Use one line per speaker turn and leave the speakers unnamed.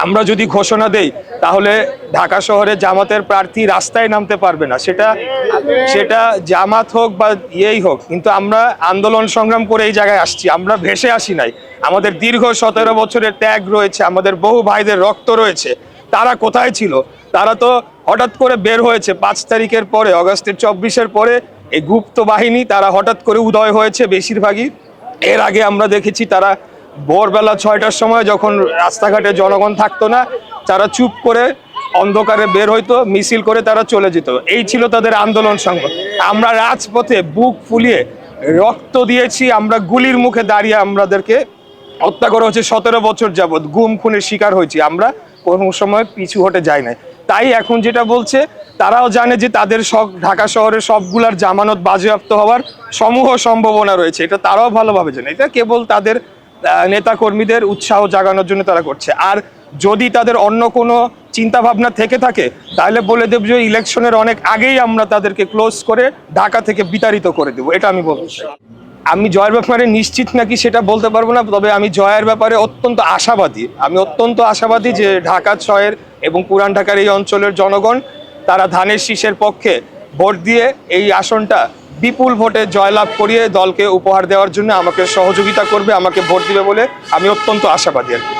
আমরা যদি ঘোষণা দেই তাহলে ঢাকা শহরে জামাতের প্রার্থী রাস্তায় নামতে পারবে না, সেটা জামাত হোক বা ইয়েই হোক, কিন্তু আমরা আন্দোলন সংগ্রাম করে এই জায়গায় আসছি, আমরা ভেসে আসি নাই। আমাদের দীর্ঘ 17 বছরের ত্যাগ রয়েছে, আমাদের বহু ভাইদের রক্ত রয়েছে। তারা কোথায় ছিল? তারা তো হঠাৎ করে বের হয়েছে 5 তারিখের পরে, অগাস্টের 24-এর পরে এই গুপ্ত বাহিনী তারা হঠাৎ করে উদয় হয়েছে বেশিরভাগই। এর আগে আমরা দেখেছি তারা ভোরবেলা 6টার সময় যখন রাস্তাঘাটে জনগণ থাকতো না, তারা চুপ করে অন্ধকারে বের হইতো, মিছিল করে তারা চলে যেত। এই ছিল তাদের আন্দোলন সংগ্রাম। আমরা রাজপথে বুক ফুলিয়ে রক্ত দিয়েছি, আমরা গুলির মুখে দাঁড়িয়ে আমাদেরকে হত্যা করা হচ্ছে 17 বছর যাবৎ, গুম খুনের শিকার হয়েছি, আমরা কোনো সময় পিছু হটে যাই না। তাই এখন যেটা বলছে, তারাও জানে যে তাদের সব ঢাকা শহরের সবগুলার জামানত বাজেয়াপ্ত হওয়ার সমূহ সম্ভাবনা রয়েছে, এটা তারাও ভালোভাবে জানে। এটা কেবল তাদের নেতা কর্মীদের উৎসাহ জাগানোর জন্য তারা করছে। আর যদি তাদের অন্য কোনো চিন্তা ভাবনা থেকে থাকে তাহলে বলে দেব যে ইলেকশনের অনেক আগেই আমরা তাদেরকে ক্লোজ করে ঢাকা থেকে বিতাড়িত করে দেবো, এটা আমি বলতে চাই। আমি জয়ের ব্যাপারে নিশ্চিত নাকি সেটা বলতে পারবো না, তবে আমি জয়ের ব্যাপারে অত্যন্ত আশাবাদী। আমি অত্যন্ত আশাবাদী যে ঢাকা 6 এবং পুরান ঢাকার এই অঞ্চলের জনগণ তারা ধানের শীষের পক্ষে ভোট দিয়ে এই আসনটা বিপুল ভোটে জয়লাভ করিয়ে দলকে উপহার দেওয়ার জন্য আমাকে সহযোগিতা করবে, আমাকে ভোট দিবে বলে আমি অত্যন্ত আশাবাদী আর কি।